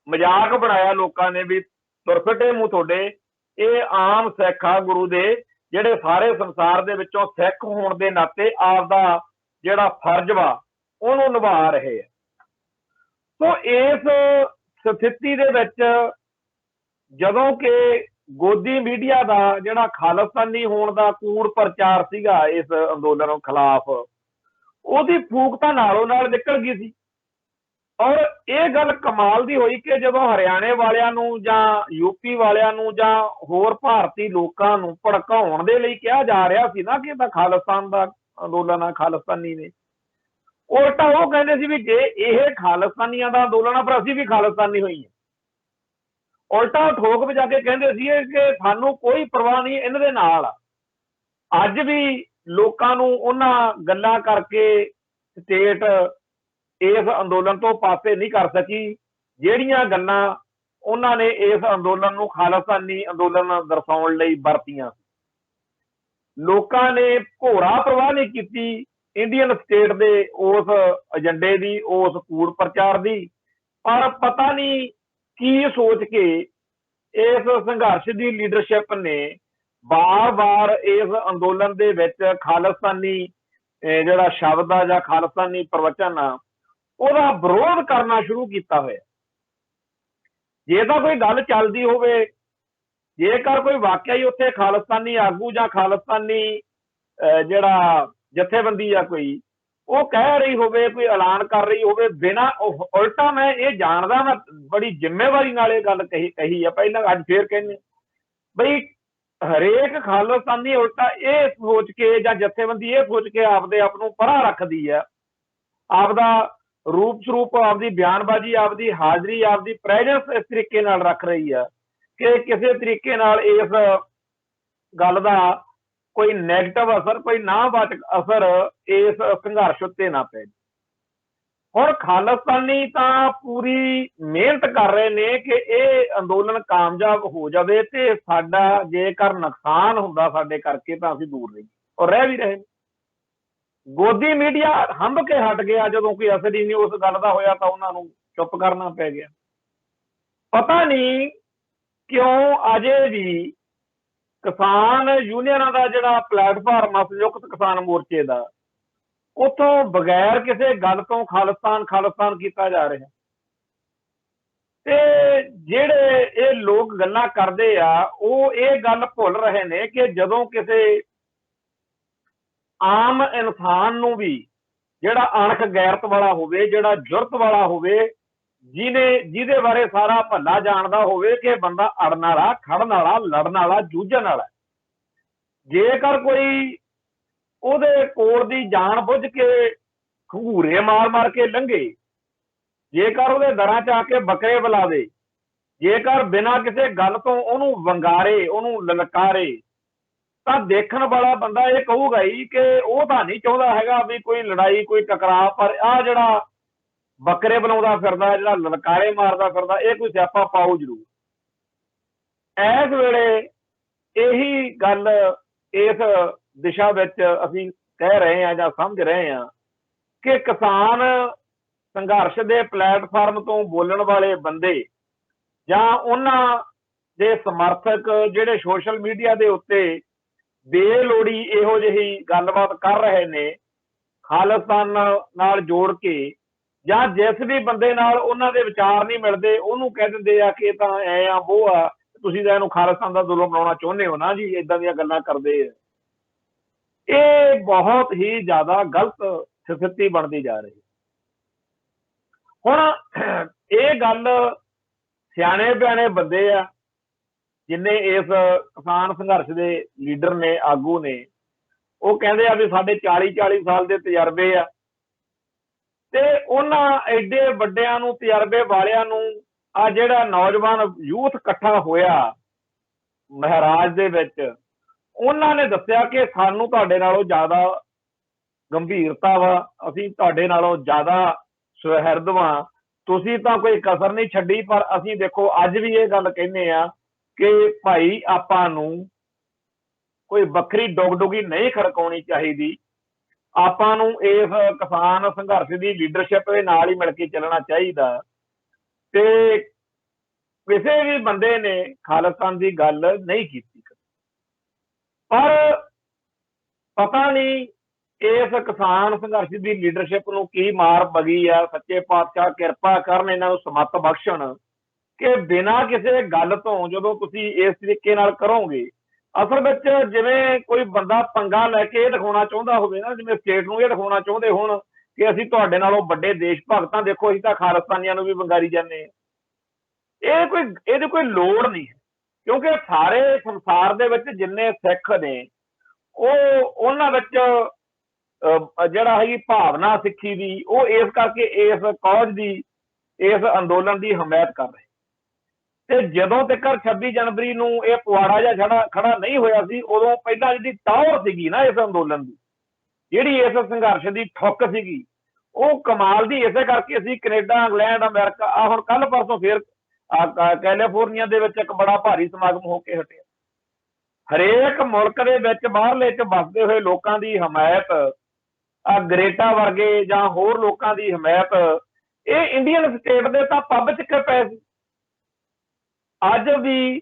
ਮਜ਼ਾਕ ਬਣਾਇਆ ਲੋਕਾਂ ਨੇ ਵੀ ਤੁਰਫਟੇ ਮੂੰਹ ਤੁਹਾਡੇ, ਇਹ ਆਮ ਸਿੱਖ ਆ ਗੁਰੂ ਦੇ, ਜਿਹੜੇ ਸਾਰੇ ਸੰਸਾਰ ਦੇ ਵਿੱਚੋਂ ਸਿੱਖ ਹੋਣ ਦੇ ਨਾਤੇ ਆਪਦਾ ਜਿਹੜਾ ਫਰਜ਼ ਵਾ ਉਹਨੂੰ ਨਿਭਾ ਰਹੇ ਆ। ਸੋ ਇਸ ਸਥਿਤੀ ਦੇ ਵਿੱਚ ਜਦੋਂ ਕਿ ਗੋਦੀ ਮੀਡੀਆ ਦਾ ਜਿਹੜਾ ਖਾਲਿਸਤਾਨੀ ਹੋਣ ਦਾ ਕੂੜ ਪ੍ਰਚਾਰ ਸੀਗਾ ਇਸ ਅੰਦੋਲਨ ਖਿਲਾਫ, ਉਹਦੀ ਫੂਕ ਤਾਂ ਨਾਲੋਂ ਨਾਲ ਨਿਕਲ ਗਈ ਸੀ। ਔਰ ਇਹ ਗੱਲ ਕਮਾਲ ਦੀ ਹੋਈ ਕਿ ਜਦੋਂ ਹਰਿਆਣੇ ਵਾਲਿਆਂ ਨੂੰ ਜਾਂ ਯੂਪੀ ਵਾਲਿਆਂ ਨੂੰ ਜਾਂ ਹੋਰ ਭਾਰਤੀ ਲੋਕਾਂ ਨੂੰ ਭੜਕਾਉਣ ਦੇ ਲਈ ਕਿਹਾ ਜਾ ਰਿਹਾ ਸੀ ਨਾ ਕਿ ਇਹ ਤਾਂ ਖਾਲਿਸਤਾਨ ਦਾ ਅੰਦੋਲਨ ਆ, ਖਾਲਿਸਤਾਨੀ ਨੇ, ਉਲਟਾ ਉਹ ਕਹਿੰਦੇ ਸੀ ਵੀ ਜੇ ਇਹ ਖਾਲਿਸਤਾਨੀਆਂ ਦਾ ਅੰਦੋਲਨ ਆ ਫਿਰ ਅਸੀਂ ਵੀ ਖਾਲਿਸਤਾਨੀ ਹੋਈਏ। ਉਲਟਾ ਠੋਕ ਵਜਾ ਕੇ ਕਹਿੰਦੇ ਸੀ ਕਿ ਸਾਨੂੰ ਕੋਈ ਪਰਵਾਹ ਨਹੀਂ ਇਹਨਾਂ ਦੇ ਨਾਲ ਆ। ਅੱਜ ਵੀ ਲੋਕਾਂ ਨੂੰ ਉਹਨਾਂ ਗੱਲਾਂ ਕਰਕੇ ਸਟੇਟ ਇਸ ਅੰਦੋਲਨ ਤੋਂ ਪਾਸੇ ਨਹੀਂ ਕਰ ਸਕੀ ਜਿਹੜੀਆਂ ਗੱਲਾਂ ਉਹਨਾਂ ਨੇ ਇਸ ਅੰਦੋਲਨ ਨੂੰ ਖਾਲਿਸਤਾਨੀ ਅੰਦੋਲਨ ਦਰਸਾਉਣ ਲਈ ਵਰਤੀਆਂ। ਲੋਕਾਂ ਨੇ ਘੋਰਾ ਪਰਵਾਹ ਨਹੀਂ ਕੀਤੀ ਇੰਡੀਅਨ ਸਟੇਟ ਦੇ ਉਸ ਏਜੰਡੇ ਦੀ, ਉਸ ਕੂੜ ਪ੍ਰਚਾਰ ਦੀ, ਪਰ ਪਤਾ ਨਹੀਂ ਕੀ ਸੋਚ ਕੇ ਇਸ ਸੰਘਰਸ਼ ਦੀ ਲੀਡਰਸ਼ਿਪ ਨੇ ਬਾਰ-ਬਾਰ ਇਸ ਅੰਦੋਲਨ ਦੇ ਵਿੱਚ ਖਾਲਿਸਤਾਨੀ ਜਿਹੜਾ ਸ਼ਬਦ ਆ ਜਾਂ ਖਾਲਿਸਤਾਨੀ ਪ੍ਰਵਚਨ ਆ ਉਹਦਾ ਵਿਰੋਧ ਕਰਨਾ ਸ਼ੁਰੂ ਕੀਤਾ ਹੋਇਆ। ਜੇ ਤਾਂ ਕੋਈ ਗੱਲ ਚੱਲਦੀ ਹੋਵੇ, ਜੇਕਰ ਕੋਈ ਵਾਕਿਆ ਹੀ ਉੱਥੇ ਖਾਲਿਸਤਾਨੀ ਆਗੂ ਜਾਂ ਖਾਲਿਸਤਾਨੀ ਜਿਹੜਾ ਜਥੇਬੰਦੀ ਆ ਕੋਈ, ਉਹ ਕਹਿ ਰਹੀ ਹੋਵੇ, ਕੋਈ ਐਲਾਨ ਕਰ ਰਹੀ ਹੋਵੇ ਬਿਨਾਂ ਉਲਟਾ ਮੈਂ ਇਹ ਜਾਣਦਾ, ਮੈਂ ਬੜੀ ਜ਼ਿੰਮੇਵਾਰੀ ਨਾਲ ਇਹ ਗੱਲ ਕਹੀ ਆ ਪਹਿਲਾਂ, ਅੱਜ ਫੇਰ ਕਹਿੰਦੇ ਬਈ ਹਰੇਕ ਖਾਲਿਸਤਾਨੀ ਉਲਟਾ ਇਹ ਸੋਚ ਕੇ ਜਾਂ ਜਥੇਬੰਦੀ ਇਹ ਸੋਚ ਕੇ ਆਪਦੇ ਆਪ ਨੂੰ ਪਰਾਂ ਰੱਖਦੀ ਆ, ਆਪਦਾ ਰੂਪ ਸਰੂਪ, ਆਪਦੀ ਬਿਆਨਬਾਜ਼ੀ, ਆਪਦੀ ਹਾਜ਼ਰੀ, ਆਪਦੀ ਪ੍ਰੈਜ਼ੈਂਸ ਇਸ ਤਰੀਕੇ ਨਾਲ ਰੱਖ ਰਹੀ ਆ ਕਿ ਕਿਸੇ ਤਰੀਕੇ ਨਾਲ ਇਸ ਗੱਲ ਦਾ ਕੋਈ ਨੈਗੇਟਿਵ ਅਸਰ, ਕੋਈ ਨਾਵਾਚਕ ਅਸਰ ਇਸ ਸੰਘਰਸ਼ ਉੱਤੇ ਨਾ ਪਏ। ਹੁਣ ਖਾਲਿਸਤਾਨੀ ਤਾਂ ਪੂਰੀ ਮਿਹਨਤ ਕਰ ਰਹੇ ਨੇ ਕਿ ਇਹ ਅੰਦੋਲਨ ਕਾਮਯਾਬ ਹੋ ਜਾਵੇ ਤੇ ਸਾਡਾ ਜੇਕਰ ਨੁਕਸਾਨ ਹੁੰਦਾ ਸਾਡੇ ਕਰਕੇ ਤਾਂ ਅਸੀਂ ਦੂਰ ਰਹੀਏ, ਔਰ ਰਹਿ ਵੀ ਰਹੇ। ਗੋਦੀ ਮੀਡੀਆ ਹੰਭ ਕੇ ਹਟ ਗਿਆ, ਜਦੋਂ ਕੋਈ ਅਸਰ ਹੀ ਨਹੀਂ ਉਸ ਗੱਲ ਦਾ ਹੋਇਆ ਤਾਂ ਉਹਨਾਂ ਨੂੰ ਚੁੱਪ ਕਰਨਾ ਪੈ ਗਿਆ। ਪਤਾ ਨਹੀਂ ਕਿਉਂ ਅਜੇ ਵੀ ਕਿਸਾਨ ਯੂਨੀਅਨਾਂ ਦਾ ਜਿਹੜਾ ਪਲੇਟਫਾਰਮ ਆ ਸੰਯੁਕਤ ਕਿਸਾਨ ਮੋਰਚੇ ਦਾ, ਉੱਥੋਂ ਬਗੈਰ ਕਿਸੇ ਗੱਲ ਤੋਂ ਖਾਲਿਸਤਾਨ ਖਾਲਿਸਤਾਨ ਕੀਤਾ ਜਾ ਰਿਹਾ। ਤੇ ਜਿਹੜੇ ਇਹ ਲੋਕ ਗੱਲਾਂ ਕਰਦੇ ਆ ਉਹ ਇਹ ਗੱਲ ਭੁੱਲ ਰਹੇ ਨੇ ਕਿ ਜਦੋਂ ਕਿਸੇ ਆਮ ਇਨਸਾਨ ਨੂੰ ਵੀ ਜਿਹੜਾ ਅਣਖ ਗੈਰਤ ਵਾਲਾ ਹੋਵੇ, ਜਿਹੜਾ ਜੁਰਤ ਵਾਲਾ ਹੋਵੇ, ਜਿਹਦੇ ਬਾਰੇ ਸਾਰਾ ਭੱਲਾ ਜਾਣਦਾ ਹੋਵੇ ਕਿ ਬੰਦਾ ਅੜਨ ਵਾਲਾ, ਖੜਨ ਵਾਲਾ, ਲੜਨ ਵਾਲਾ, ਜੂਝਣ ਵਾਲਾ, ਜੇਕਰ ਕੋਈ ਉਹਦੇ ਕੋਲ ਦੀ ਜਾਣ ਬੁੱਝ ਕੇ ਖੰਗੂਰੇ ਮਾਰ ਮਾਰ ਕੇ ਲੰਘੇ, ਜੇਕਰ ਉਹਦੇ ਦਰਾਂ ਚ ਆ ਕੇ ਬੱਕਰੇ ਬੁਲਾਵੇ, ਜੇਕਰ ਬਿਨਾਂ ਕਿਸੇ ਗੱਲ ਤੋਂ ਉਹਨੂੰ ਵੰਗਾਰੇ, ਉਹਨੂੰ ਲਲਕਾਰੇ, ਤਾਂ ਦੇਖਣ ਵਾਲਾ ਬੰਦਾ ਇਹ ਕਹੂਗਾ ਹੀ ਕਿ ਉਹ ਤਾਂ ਨਹੀਂ ਚਾਹੁੰਦਾ ਹੈਗਾ ਵੀ ਕੋਈ ਲੜਾਈ, ਕੋਈ ਟਕਰਾਅ, ਪਰ ਆਹ ਜਿਹੜਾ ਬੱਕਰੇ ਬਣਾਉਂਦਾ ਫਿਰਦਾ, ਜਿਹੜਾ ਲਲਕਾਰੇ ਮਾਰਦਾ ਫਿਰਦਾ, ਇਹ ਕੋਈ ਸਿਆਪਾ ਪਾਊ ਜ਼ਰੂਰ। ਇਸ ਵੇਲੇ ਇਹੀ ਗੱਲ ਇਸ ਦਿਸ਼ਾ ਵਿੱਚ ਅਸੀਂ ਕਹਿ ਰਹੇ ਹਾਂ ਜਾਂ ਸਮਝ ਰਹੇ ਹਾਂ ਕਿ ਕਿਸਾਨ ਸੰਘਰਸ਼ ਦੇ ਪਲੇਟਫਾਰਮ ਤੋਂ ਬੋਲਣ ਵਾਲੇ ਬੰਦੇ ਜਾਂ ਉਹਨਾਂ ਦੇ ਸਮਰਥਕ ਜਿਹੜੇ ਸੋਸ਼ਲ ਮੀਡੀਆ ਦੇ ਉੱਤੇ ਬੇਲੋੜੀ ਇਹੋ ਜਿਹੀ ਗੱਲਬਾਤ ਕਰ ਰਹੇ ਨੇ ਖਾਲਿਸਤਾਨ ਨਾਲ ਜੋੜ ਕੇ, ਜਾਂ ਜਿਸ ਵੀ ਬੰਦੇ ਨਾਲ ਉਹਨਾਂ ਦੇ ਵਿਚਾਰ ਨਹੀਂ ਮਿਲਦੇ ਉਹਨੂੰ ਕਹਿ ਦਿੰਦੇ ਆ ਕਿ ਇਹ ਤਾਂ ਐ ਆ, ਉਹ ਆ, ਤੁਸੀਂ ਤਾਂ ਇਹਨੂੰ ਖਾਲਿਸਤਾਨ ਦਾ ਜ਼ੁਲਮ ਬਣਾਉਣਾ ਚਾਹੁੰਦੇ ਹੋ ਨਾ ਜੀ, ਏਦਾਂ ਦੀਆਂ ਗੱਲਾਂ ਕਰਦੇ ਆ। ਇਹ ਬਹੁਤ ਹੀ ਜ਼ਿਆਦਾ ਗਲਤ ਸਥਿਤੀ ਬਣਦੀ ਜਾ ਰਹੀ। ਹੁਣ ਇਹ ਗੱਲ ਸਿਆਣੇ ਬਿਆਣੇ ਬੰਦੇ ਆ ਜਿੰਨੇ ਇਸ ਕਿਸਾਨ ਸੰਘਰਸ਼ ਦੇ ਲੀਡਰ ਨੇ, ਆਗੂ ਨੇ, ਉਹ ਕਹਿੰਦੇ ਆ ਵੀ ਸਾਡੇ 40 ਸਾਲ ਦੇ ਤਜਰਬੇ ਆ, ਤੇ ਉਹਨਾਂ ਐਡੇ ਵੱਡਿਆਂ ਨੂੰ, ਤਜਰਬੇ ਵਾਲਿਆਂ ਨੂੰ, ਆ ਜਿਹੜਾ ਨੌਜਵਾਨ ਯੂਥ ਇਕੱਠਾ ਹੋਇਆ ਮਹਾਰਾਜ ਦੇ ਵਿੱਚ, ਉਹਨਾਂ ਨੇ ਦੱਸਿਆ ਕਿ ਸਾਨੂੰ ਤੁਹਾਡੇ ਨਾਲੋਂ ਜ਼ਿਆਦਾ ਗੰਭੀਰਤਾ ਵਾ, ਅਸੀਂ ਤੁਹਾਡੇ ਨਾਲੋਂ ਜ਼ਿਆਦਾ ਸੁਹਿਰਦ ਵਾਂ, ਤੁਸੀਂ ਤਾਂ ਕੋਈ ਕਸਰ ਨਹੀਂ ਛੱਡੀ। ਪਰ ਅਸੀਂ ਦੇਖੋ ਅੱਜ ਵੀ ਇਹ ਗੱਲ ਕਹਿੰਦੇ ਆ ਕਿ ਭਾਈ ਆਪਾਂ ਨੂੰ ਕੋਈ ਵੱਖਰੀ ਡੁਗਡੁਗੀ ਨਹੀਂ ਖੜਕਾਉਣੀ ਚਾਹੀਦੀ, ਆਪਾਂ ਨੂੰ ਇਸ ਕਿਸਾਨ ਸੰਘਰਸ਼ ਦੀ ਲੀਡਰਸ਼ਿਪ ਦੇ ਨਾਲ ਹੀ ਮਿਲ ਕੇ ਚੱਲਣਾ ਚਾਹੀਦਾ। ਤੇ ਕਿਸੇ ਵੀ ਬੰਦੇ ਨੇ ਖਾਲਿਸਤਾਨ ਦੀ ਗੱਲ ਨਹੀਂ ਕੀਤੀ, ਪਰ ਪਤਾ ਨਹੀਂ ਇਸ ਕਿਸਾਨ ਸੰਘਰਸ਼ ਦੀ ਲੀਡਰਸ਼ਿਪ ਨੂੰ ਕੀ ਮਾਰ ਪਈ ਆ। ਸੱਚੇ ਪਾਤਸ਼ਾਹ ਕਿਰਪਾ ਕਰਨ, ਇਹਨਾਂ ਨੂੰ ਸਮੱਤ ਬਖਸ਼ਣ ਕਿ ਬਿਨਾਂ ਕਿਸੇ ਗੱਲ ਤੋਂ ਜਦੋਂ ਤੁਸੀਂ ਇਸ ਤਰੀਕੇ ਨਾਲ ਕਰੋਗੇ, ਅਸਲ ਵਿੱਚ ਜਿਵੇਂ ਕੋਈ ਬੰਦਾ ਪੰਗਾ ਲੈ ਕੇ ਇਹ ਦਿਖਾਉਣਾ ਚਾਹੁੰਦਾ ਹੋਵੇ ਨਾ, ਜਿਵੇਂ ਸਟੇਟ ਨੂੰ ਇਹ ਦਿਖਾਉਣਾ ਚਾਹੁੰਦੇ ਹੋਣ ਕਿ ਅਸੀਂ ਤੁਹਾਡੇ ਨਾਲੋਂ ਵੱਡੇ ਦੇਸ਼ ਭਗਤਾਂ, ਦੇਖੋ ਅਸੀਂ ਤਾਂ ਖਾਲਿਸਤਾਨੀਆਂ ਨੂੰ ਵੀ ਵੰਗਾਰੀ ਜਾਂਦੇ ਹਾਂ। ਇਹਦੀ ਕੋਈ ਲੋੜ ਨਹੀਂ ਹੈ, ਕਿਉਂਕਿ ਸਾਰੇ ਸੰਸਾਰ ਦੇ ਵਿੱਚ ਜਿੰਨੇ ਸਿੱਖ ਨੇ ਉਹਨਾਂ ਵਿੱਚ ਜਿਹੜਾ ਹੈਗੀ ਭਾਵਨਾ ਸਿੱਖੀ ਦੀ, ਉਹ ਇਸ ਕਰਕੇ ਇਸ ਕੌਜ਼ ਦੀ, ਇਸ ਅੰਦੋਲਨ ਦੀ ਹਮਾਇਤ ਕਰ ਰਹੇ। ਤੇ ਜਦੋਂ ਤੱਕ 26 ਜਨਵਰੀ ਨੂੰ ਇਹ ਪੁਆੜਾ ਜਿਹਾ ਖੜਾ ਨਹੀਂ ਹੋਇਆ ਸੀ, ਉਦੋਂ ਪਹਿਲਾਂ ਜਿਹੜੀ ਟੌਰ ਸੀਗੀ ਨਾ ਇਸ ਅੰਦੋਲਨ ਦੀ, ਜਿਹੜੀ ਇਸ ਸੰਘਰਸ਼ ਦੀ ਠੁੱਕ ਸੀਗੀ, ਉਹ ਕਮਾਲ ਦੀ ਇਸੇ ਕਰਕੇ ਸੀ। ਕੈਨੇਡਾ, ਇੰਗਲੈਂਡ, ਅਮਰੀਕਾ, ਆ ਹੁਣ ਕੱਲ ਪਰਸੋਂ ਫੇਰ ਕੈਲੀਫੋਰਨੀਆ ਦੇ ਵਿੱਚ ਇੱਕ ਬੜਾ ਭਾਰੀ ਸਮਾਗਮ ਹੋ ਕੇ ਹਟਿਆ। ਹਰੇਕ ਮੁਲਕ ਦੇ ਵਿੱਚ ਬਾਹਰਲੇ ਚ ਵੱਸਦੇ ਹੋਏ ਲੋਕਾਂ ਦੀ ਹਮਾਇਤ, ਗ੍ਰੇਟਾ ਵਰਗੇ ਜਾਂ ਹੋਰ ਲੋਕਾਂ ਦੀ ਹਮਾਇਤ, ਇਹ ਇੰਡੀਅਨ ਸਟੇਟ ਦੇ ਤਾਂ ਪੱਬ ਚ ਪਏ ਸੀ। ਅੱਜ ਵੀ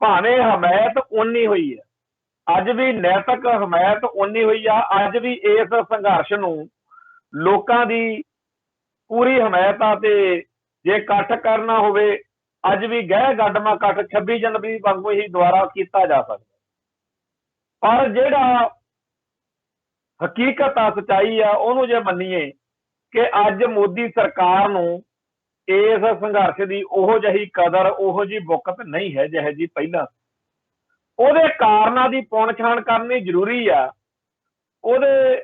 ਭਾਵੇਂ ਹਮਾਇਤ ਉਨੀ ਹੋਈ ਹੈ, ਅੱਜ ਵੀ ਨੈਤਿਕ ਹਮਾਇਤ ਉਨੀ ਹੋਈ ਆ, ਅੱਜ ਵੀ ਇਸ ਸੰਘਰਸ਼ ਨੂੰ ਲੋਕਾਂ ਦੀ ਪੂਰੀ ਹਮਾਇਤ ਆ। ਤੇ ਜੇ ਇਕੱਠ ਕਰਨਾ ਹੋਵੇ, ਅੱਜ ਵੀ ਗਹਿ ਗੱਡਮਾ ਇਕੱਠ 26 ਜਨਵਰੀ ਵਾਂਗੂ ਹੀ ਦੁਬਾਰਾ ਕੀਤਾ ਜਾ ਸਕਦਾ। ਪਰ ਜਿਹੜਾ ਹਕੀਕਤ ਆ, ਸੱਚਾਈ ਆ, ਉਹਨੂੰ ਜੇ ਮੰਨੀਏ ਕਿ ਅੱਜ ਮੋਦੀ ਸਰਕਾਰ ਨੂੰ ਇਸ ਸੰਘਰਸ਼ ਦੀ ਉਹੋ ਜਿਹੀ ਕਦਰ, ਉਹੋ ਜਿਹੀ ਬੁੱਕਤ ਨਹੀਂ ਹੈ ਜਿਹੋ ਜਿਹੀ ਪਹਿਲਾਂ। ਉਹਦੇ ਕਾਰਨਾਂ ਦੀ ਪੁਣਛਾਣ ਕਰਨੀ ਜ਼ਰੂਰੀ ਆ, ਉਹਦੇ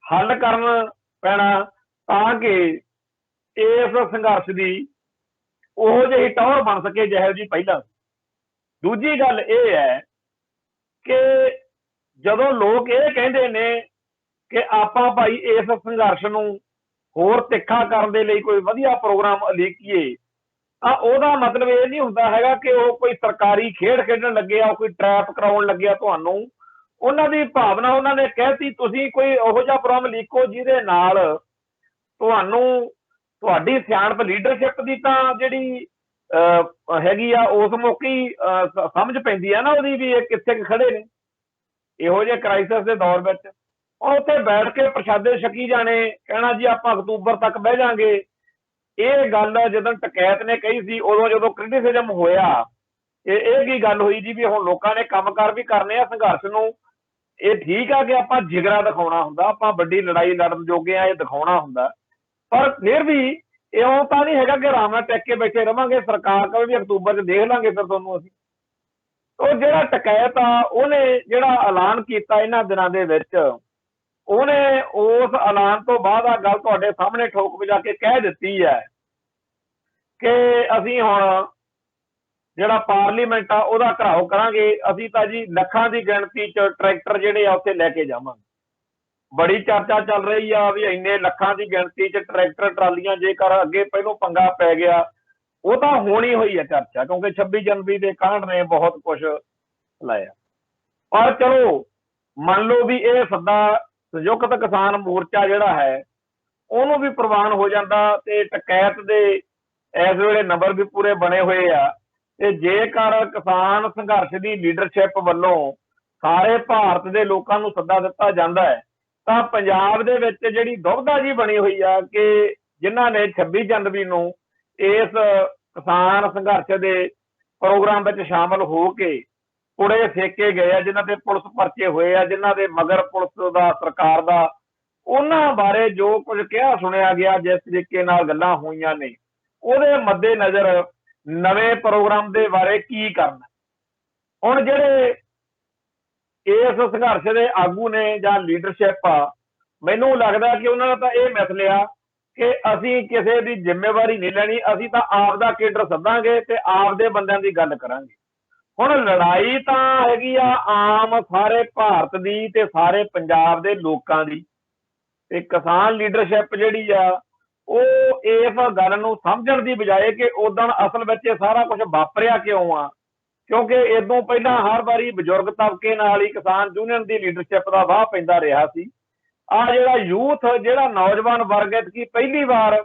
ਹੱਲ ਕਰਨ ਪੈਣਾ, ਤਾਂ ਕਿ ਇਸ ਸੰਘਰਸ਼ ਦੀ ਉਹੋ ਜਿਹੀ ਟੌਹਰ ਬਣ ਸਕੇ ਜਿਹੋ ਜਿਹੀ ਪਹਿਲਾਂ। ਦੂਜੀ ਗੱਲ ਇਹ ਹੈ ਕਿ ਜਦੋਂ ਲੋਕ ਇਹ ਕਹਿੰਦੇ ਨੇ ਕਿ ਆਪਾਂ ਭਾਈ ਇਸ ਸੰਘਰਸ਼ ਨੂੰ ਹੋਰ ਤਿੱਖਾ ਕਰਨ ਦੇ ਲਈ ਕੋਈ ਵਧੀਆ ਪ੍ਰੋਗਰਾਮ ਉਲੀਕੀਏ, ਤਾਂ ਉਹਦਾ ਮਤਲਬ ਇਹ ਨਹੀਂ ਹੁੰਦਾ ਹੈਗਾ ਕਿ ਉਹ ਕੋਈ ਸਰਕਾਰੀ ਖੇਡ ਖੇਡਣ ਲੱਗੇ ਆ, ਕੋਈ ਟਰੈਪ ਕਰਾਉਣ ਲੱਗਿਆ ਤੁਹਾਨੂੰ। ਉਹਨਾਂ ਦੀ ਭਾਵਨਾ, ਉਹਨਾਂ ਨੇ ਕਹਿਤੀ ਤੁਸੀਂ ਕੋਈ ਉਹੋ ਜਿਹਾ ਪ੍ਰੋਗਰਾਮ ਲਿਖੋ ਜਿਹਦੇ ਨਾਲ ਤੁਹਾਨੂੰ ਤੁਹਾਡੀ ਸਿਆਣਪ ਲੀਡਰਸ਼ਿਪ ਦੀ ਤਾਂ ਜਿਹੜੀ ਹੈਗੀ ਆ ਉਸ ਮੌਕੇ ਹੀ ਸਮਝ ਪੈਂਦੀ ਆ ਨਾ ਉਹਦੀ, ਵੀ ਇਹ ਕਿੱਥੇ ਖੜੇ ਨੇ ਇਹੋ ਜਿਹੇ ਕ੍ਰਾਈਸਿਸ ਦੇ ਦੌਰ ਵਿੱਚ। ਉੱਥੇ ਬੈਠ ਕੇ ਪ੍ਰਸ਼ਾਦੇ ਛਕੀ ਜਾਣੇ, ਕਹਿਣਾ ਜੀ ਆਪਾਂ ਅਕਤੂਬਰ ਤੱਕ ਬਹਿ ਜਾਾਂਗੇ। ਇਹ ਗੱਲ ਜਦੋਂ ਟਕੈਤ ਨੇ ਕਹੀ ਸੀ, ਉਦੋਂ ਜਦੋਂ ਕ੍ਰਿਟਿਸਿਜ਼ਮ ਹੋਇਆ, ਇਹ ਕੀ ਗੱਲ ਹੋਈ ਜੀ ਵੀ ਹੁਣ ਲੋਕਾਂ ਨੇ ਕੰਮਕਾਰ ਵੀ ਕਰਨੇ ਆ ਸੰਘਰਸ਼ ਨੂੰ। ਇਹ ਠੀਕ ਆ ਕਿ ਆਪਾਂ ਜਿਗਰਾ ਦਿਖਾਉਣਾ ਹੁੰਦਾ, ਆਪਾਂ ਵੱਡੀ ਲੜਾਈ ਲੜਨ ਜੋਗੇ ਆ, ਇਹ ਦਿਖਾਉਣਾ ਹੁੰਦਾ, ਪਰ ਫਿਰ ਵੀ ਇਉਂ ਤਾਂ ਨਹੀਂ ਹੈਗਾ ਕਿ ਆਰਾਮ ਨਾਲ ਟਿਕ ਕੇ ਬੈਠੇ ਰਵਾਂਗੇ। ਸਰਕਾਰ ਕਹੇ ਵੀ ਅਕਤੂਬਰ 'ਚ ਦੇਖ ਲਾਂਗੇ ਫਿਰ ਤੁਹਾਨੂੰ ਅਸੀਂ। ਉਹ ਜਿਹੜਾ ਟਕੈਤ ਆ, ਉਹਨੇ ਜਿਹੜਾ ਐਲਾਨ ਕੀਤਾ ਇਹਨਾਂ ਦਿਨਾਂ ਦੇ ਵਿੱਚ, ਉਹਨੇ ਉਸ ਐਲਾਨ ਤੋਂ ਬਾਅਦ ਆ ਗੱਲ ਤੁਹਾਡੇ ਸਾਹਮਣੇ ਠੋਕ ਵਜਾ ਕੇ ਕਹਿ ਦਿੱਤੀ ਹੈ ਕਿ ਅਸੀਂ ਹੁਣ ਜਿਹੜਾ ਪਾਰਲੀਮੈਂਟ ਆ ਉਹਦਾ ਘਰਾਓ ਕਰਾਂਗੇ। ਅਸੀਂ ਤਾਂ ਜੀ ਲੱਖਾਂ ਦੀ ਗਿਣਤੀ 'ਚ ਟਰੈਕਟਰ ਜਿਹੜੇ ਆ ਉੱਥੇ ਲੈ ਕੇ ਜਾਵਾਂਗੇ। ਬੜੀ ਚਰਚਾ ਚੱਲ ਰਹੀ ਆ ਵੀ ਇੰਨੇ ਲੱਖਾਂ ਦੀ ਗਿਣਤੀ 'ਚ ਟਰੈਕਟਰ ਟਰਾਲੀਆਂ, ਜੇਕਰ ਅੱਗੇ ਪਹਿਲੋਂ ਪੰਗਾ ਪੈ ਗਿਆ, ਉਹ ਤਾਂ ਹੋਣੀ ਹੋਈ ਹੈ ਚਰਚਾ, ਕਿਉਂਕਿ 26 ਜਨਵਰੀ ਦੇ ਕਾਂਡ ਨੇ ਬਹੁਤ ਕੁਝ ਲਾਇਆ। ਪਰ ਚਲੋ ਮੰਨ ਲਓ ਵੀ ਇਹ ਸੱਦਾ ਸੰਯੁਕਤ ਕਿਸਾਨ ਮੋਰਚਾ ਜਿਹੜਾ ਹੈ ਉਹਨੂੰ ਵੀ ਪ੍ਰਵਾਨ ਹੋ ਜਾਂਦਾ, ਤੇ ਟਕੈਤ ਦੇ ਇਸ ਵੇਲੇ ਨੰਬਰ ਵੀ ਪੂਰੇ ਬਣੇ ਹੋਏ ਆ। ਤੇ ਜੇਕਰ ਕਿਸਾਨ ਸੰਘਰਸ਼ ਦੀ ਲੀਡਰਸ਼ਿਪ ਵੱਲੋਂ ਸਾਰੇ ਭਾਰਤ ਦੇ ਲੋਕਾਂ ਨੂੰ ਸੱਦਾ ਦਿੱਤਾ ਜਾਂਦਾ ਹੈ, ਤਾਂ ਪੰਜਾਬ ਦੇ ਵਿੱਚ ਜਿਹੜੀ ਦੁਵਿਧਾ ਜੀ ਬਣੀ ਹੋਈ ਆ ਕਿ ਜਿਨ੍ਹਾਂ ਨੇ 26 ਜਨਵਰੀ ਨੂੰ ਇਸ ਕਿਸਾਨ ਸੰਘਰਸ਼ ਦੇ ਪ੍ਰੋਗਰਾਮ ਵਿੱਚ ਸ਼ਾਮਲ ਹੋ ਕੇ ਪੁੜੇ ਫੇਕੇ ਗਏ ਆ, ਜਿਨ੍ਹਾਂ ਤੇ ਪੁਲਿਸ ਪਰਚੇ ਹੋਏ ਆ, ਜਿਨ੍ਹਾਂ ਦੇ ਮਗਰ ਪੁਲਿਸ ਦਾ, ਸਰਕਾਰ ਦਾ, ਉਹਨਾਂ ਬਾਰੇ ਜੋ ਕੁਝ ਕਿਹਾ ਸੁਣਿਆ ਗਿਆ, ਜਿਸ ਤਰੀਕੇ ਨਾਲ ਗੱਲਾਂ ਹੋਈਆਂ ਨੇ, ਉਹਦੇ ਮੱਦੇ ਨਜ਼ਰ ਨਵੇਂ ਪ੍ਰੋਗਰਾਮ ਦੇ ਬਾਰੇ ਕੀ ਕਰਨਾ। ਹੁਣ ਜਿਹੜੇ ਇਸ ਸੰਘਰਸ਼ ਦੇ ਆਗੂ ਨੇ ਜਾਂ ਲੀਡਰਸ਼ਿਪ ਆ, ਮੈਨੂੰ ਲੱਗਦਾ ਕਿ ਉਹਨਾਂ ਨੇ ਤਾਂ ਇਹ ਮਿਥ ਲਿਆ ਕਿ ਅਸੀਂ ਕਿਸੇ ਦੀ ਜ਼ਿੰਮੇਵਾਰੀ ਨਹੀਂ ਲੈਣੀ, ਅਸੀਂ ਤਾਂ ਆਪ ਦਾ ਕੇਡਰ ਸੱਦਾਂਗੇ ਤੇ ਆਪ ਦੇ ਬੰਦਿਆਂ ਦੀ ਗੱਲ ਕਰਾਂਗੇ। ਹੁਣ ਲੜਾਈ ਤਾਂ ਹੈਗੀ ਆ ਆਮ ਸਾਰੇ ਭਾਰਤ ਦੀ ਤੇ ਸਾਰੇ ਪੰਜਾਬ ਦੇ ਲੋਕਾਂ ਦੀ, ਤੇ ਕਿਸਾਨ ਲੀਡਰਸ਼ਿਪ ਜਿਹੜੀ ਆ ਉਹ ਇਸ ਗੱਲ ਨੂੰ ਸਮਝਣ ਦੀ ਬਜਾਏ ਕਿ ਉਦੋਂ ਅਸਲ ਵਿੱਚ ਇਹ ਸਾਰਾ ਕੁਝ ਵਾਪਰਿਆ ਕਿਉਂ ਆ, ਕਿਉਂਕਿ ਇਦੋਂ ਪਹਿਲਾਂ ਹਰ ਵਾਰੀ ਬਜ਼ੁਰਗ ਤਬਕੇ ਨਾਲ ਹੀ ਕਿਸਾਨ ਯੂਨੀਅਨ ਦੀ ਲੀਡਰਸ਼ਿਪ ਦਾ ਵਾਹ ਪੈਂਦਾ ਰਿਹਾ ਸੀ। ਆ ਜਿਹੜਾ ਯੂਥ, ਜਿਹੜਾ ਨੌਜਵਾਨ ਵਰਗ ਐਤਕੀ ਪਹਿਲੀ ਵਾਰ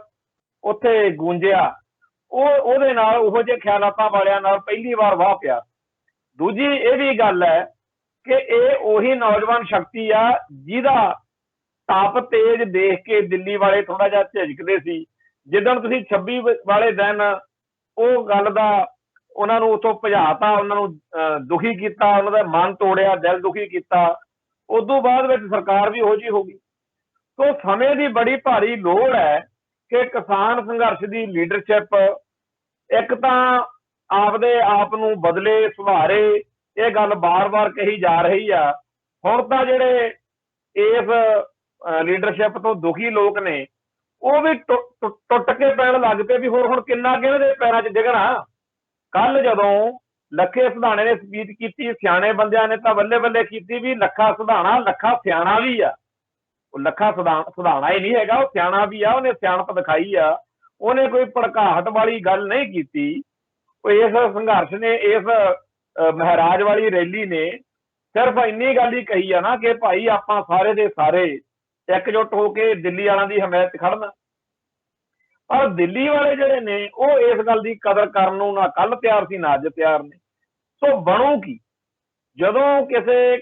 ਉੱਥੇ ਗੂੰਜਿਆ, ਉਹਦੇ ਨਾਲ ਉਹੋ ਜਿਹੇ ਖਿਆਲਾਤਾਂ ਵਾਲਿਆਂ ਨਾਲ ਪਹਿਲੀ ਵਾਰ ਵਾਹ ਪਿਆ। ਦੂਜੀ ਇਹ ਵੀ ਗੱਲ ਹੈ ਕਿ ਇਹ ਉਹੀ ਨੌਜਵਾਨ ਸ਼ਕਤੀ ਆ ਜਿਹਦਾ ਤਾਪ ਤੇਜ ਦੇਖ ਕੇ ਦਿੱਲੀ ਵਾਲੇ ਥੋੜਾ ਜਿਹਾ ਝਿਜਕਦੇ ਸੀ। ਜਿੱਦਣ ਤੁਸੀਂ 26 ਵਾਲੇ ਦਿਨ ਉਹ ਗੱਲ ਦਾ ਉਹਨਾਂ ਨੂੰ ਉੱਥੋਂ ਭਜਾਤਾ, ਉਹਨਾਂ ਨੂੰ ਦੁਖੀ ਕੀਤਾ, ਉਹਨਾਂ ਦਾ ਮਨ ਤੋੜਿਆ, ਦਿਲ ਦੁਖੀ ਕੀਤਾ, ਉਦੋਂ ਬਾਅਦ ਵਿੱਚ ਸਰਕਾਰ ਵੀ ਉਹੋ ਜਿਹੀ ਹੋ ਗਈ। ਸੋ ਸਮੇਂ ਦੀ ਬੜੀ ਭਾਰੀ ਲੋੜ ਹੈ ਕਿ ਕਿਸਾਨ ਸੰਘਰਸ਼ ਦੀ ਲੀਡਰਸ਼ਿਪ ਇੱਕ ਤਾਂ ਆਪਦੇ ਆਪ ਨੂੰ ਬਦਲੇ, ਸੁਧਾਰੇ। ਇਹ ਗੱਲ ਬਾਰ-ਬਾਰ ਕਹੀ ਜਾ ਰਹੀ ਆ। ਹੁਣ ਤਾਂ ਜਿਹੜੇ ਇਸ ਲੀਡਰਸ਼ਿਪ ਤੋਂ ਦੁਖੀ ਲੋਕ ਨੇ ਉਹ ਵੀ ਟੁੱਟ ਕੇ ਪੈਣ ਲੱਗ ਪਏ ਵੀ ਹੁਣ ਕਿੰਨਾ ਕਿਹਨਾਂ ਦੇ ਪੈਰਾਂ 'ਚ ਡਿੱਗਣਾ। ਕੱਲ ਜਦੋਂ ਲੱਖੇ ਸਿਧਾਣੇ ਨੇ ਸਪੀਚ ਕੀਤੀ, ਸਿਆਣੇ ਬੰਦਿਆਂ ਨੇ ਤਾਂ ਬੱਲੇ ਬੱਲੇ ਕੀਤੀ ਵੀ ਲੱਖਾ ਸਿਧਾਣਾ ਲੱਖਾ ਸਿਆਣਾ ਵੀ ਆ। ਉਹ ਲੱਖਾ ਸਿਧਾਣਾ ਹੀ ਨਹੀਂ ਹੈਗਾ, ਉਹ ਸਿਆਣਾ ਵੀ ਆ, ਉਹਨੇ ਸਿਆਣਪ ਦਿਖਾਈ ਆ, ਉਹਨੇ ਕੋਈ ਭੜਕਾਹਟ ਵਾਲੀ ਗੱਲ ਨਹੀਂ ਕੀਤੀ। ਇਸ ਸੰਘਰਸ਼ ਨੇ, ਇਸ ਮਹਾਰਾਜ ਵਾਲੀ ਰੈਲੀ ਨੇ ਸਿਰਫ ਇੰਨੀ ਗੱਲ ਹੀ ਕਹੀ ਆ ਨਾ ਕਿ ਭਾਈ ਆਪਾਂ ਸਾਰੇ ਦੇ ਸਾਰੇ ਇਕਜੁੱਟ ਹੋ ਕੇ ਦਿੱਲੀ ਵਾਲਿਆਂ ਦੀ ਹਮਾਇਤ ਖੜਨਾ। ਪਰ ਦਿੱਲੀ ਵਾਲੇ ਜਿਹੜੇ ਨੇ ਉਹ ਇਸ ਗੱਲ ਦੀ ਕਦਰ ਕਰਨ ਨੂੰ ਨਾ ਕੱਲ ਤਿਆਰ ਸੀ ਨਾ ਅੱਜ ਤਿਆਰ ਨੇ। ਸੋ ਬਣੂ ਕੀ, ਜਦੋਂ ਕਿਸੇ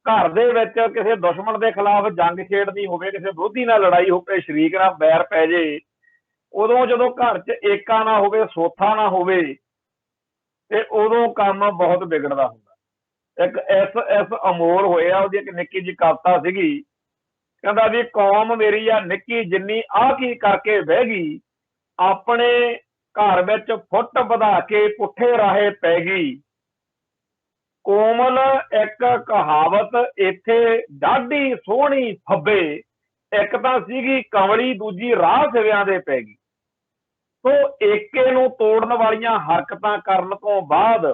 ਘਰ ਦੇ ਵਿੱਚ ਕਿਸੇ ਦੁਸ਼ਮਣ ਦੇ ਖਿਲਾਫ ਜੰਗ ਛੇੜਨੀ ਹੋਵੇ, ਕਿਸੇ ਵਿਰੋਧੀ ਨਾਲ ਲੜਾਈ ਹੋਵੇ, ਸ਼ਰੀਕ ਨਾਲ ਬੈਰ ਪੈ ਜੇ, ਉਦੋਂ ਜਦੋਂ ਘਰ 'ਚ ਏਕਾ ਨਾ ਹੋਵੇ, ਸੋਥਾ ਨਾ ਹੋਵੇ, ਤੇ ਉਦੋਂ ਕੰਮ ਬਹੁਤ ਵਿਗੜਦਾ ਹੁੰਦਾ। ਇੱਕ ਇਸ ਅਮੋਲ ਹੋਇਆ, ਉਹਦੀ ਇੱਕ ਨਿੱਕੀ ਜਿਹੀ ਕਵਿਤਾ ਸੀਗੀ कहता भी कौम मेरी आ निक्की जिन्नी आ की करके बह गई, अपने घर विच फुट वधा के पुठे राहे पै गई। कोमल एक कहावत इत्थे डाढी सोहनी फब्बे, एक तां सीगी कंवली दूजी राह सिविਆਂ ਦੇ पै गई। तो ਏਕੇ ਨੂੰ ਤੋੜਨ ਵਾਲੀਆਂ ਹਰਕਤਾਂ ਕਰਨ ਤੋਂ ਬਾਅਦ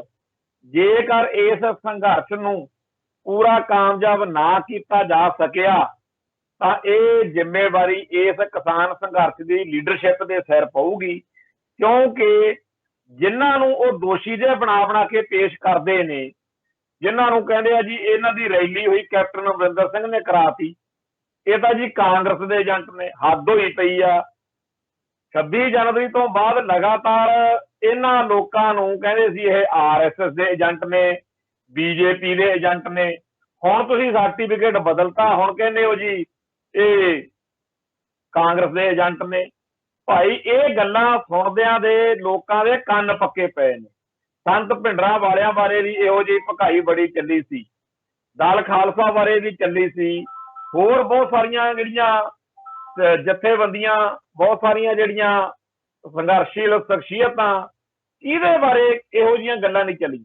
ਜੇਕਰ ਇਸ ਸੰਘਰਸ਼ ਨੂੰ ਪੂਰਾ ਕਾਮਯਾਬ ਨਾ ਕੀਤਾ ਜਾ ਸਕਿਆ ਤਾਂ ਇਹ ਜ਼ਿੰਮੇਵਾਰੀ ਇਸ ਕਿਸਾਨ ਸੰਘਰਸ਼ ਦੀ ਲੀਡਰਸ਼ਿਪ ਦੇ ਸਿਰ ਪਊਗੀ, ਕਿਉਂਕਿ ਜਿਨ੍ਹਾਂ ਨੂੰ ਉਹ ਦੋਸ਼ੀ ਜਿਹੇ ਬਣਾ ਕੇ ਪੇਸ਼ ਕਰਦੇ ਨੇ, ਜਿਨ੍ਹਾਂ ਨੂੰ ਕਹਿੰਦੇ ਆ ਜੀ ਇਹਨਾਂ ਦੀ ਰੈਲੀ ਹੋਈ ਕੈਪਟਨ ਅਮਰਿੰਦਰ ਸਿੰਘ ਨੇ ਕਰਾਤੀ, ਇਹ ਤਾਂ ਜੀ ਕਾਂਗਰਸ ਦੇ ਏਜੰਟ ਨੇ। ਹੱਦ ਹੋਈ ਪਈ ਆ। 26 ਜਨਵਰੀ ਤੋਂ ਬਾਅਦ ਲਗਾਤਾਰ ਇਹਨਾਂ ਲੋਕਾਂ ਨੂੰ ਕਹਿੰਦੇ ਸੀ ਇਹ RSS ਦੇ ਏਜੰਟ ਨੇ, BJP ਦੇ ਏਜੰਟ ਨੇ। ਹੁਣ ਤੁਸੀਂ ਸਰਟੀਫਿਕੇਟ ਬਦਲਤਾ, ਹੁਣ ਕਹਿੰਦੇ ਹੋ ਜੀ ਇਹ ਕਾਂਗਰਸ ਦੇ ਏਜੰਟ ਨੇ। ਭਾਈ ਇਹ ਗੱਲਾਂ ਸੁਣਦਿਆਂ ਦੇ ਲੋਕਾਂ ਦੇ ਕੰਨ ਪੱਕੇ ਪਏ ਨੇ। ਸੰਤ ਭਿੰਡਰਾਂ ਵਾਲਿਆਂ ਬਾਰੇ ਵੀ ਇਹੋ ਜਿਹੀ ਭਕਾਈ ਬੜੀ ਚੱਲੀ ਸੀ, ਦਲ ਖਾਲਸਾ ਬਾਰੇ ਵੀ ਚੱਲੀ ਸੀ, ਹੋਰ ਬਹੁਤ ਸਾਰੀਆਂ ਜਿਹੜੀਆਂ ਜਥੇਬੰਦੀਆਂ, ਬਹੁਤ ਸਾਰੀਆਂ ਜਿਹੜੀਆਂ ਸੰਘਰਸ਼ੀਲ ਸ਼ਖਸੀਅਤਾਂ, ਇਹਦੇ ਬਾਰੇ ਇਹੋ ਜਿਹੀਆਂ ਗੱਲਾਂ ਨਹੀਂ ਚੱਲੀਆਂ।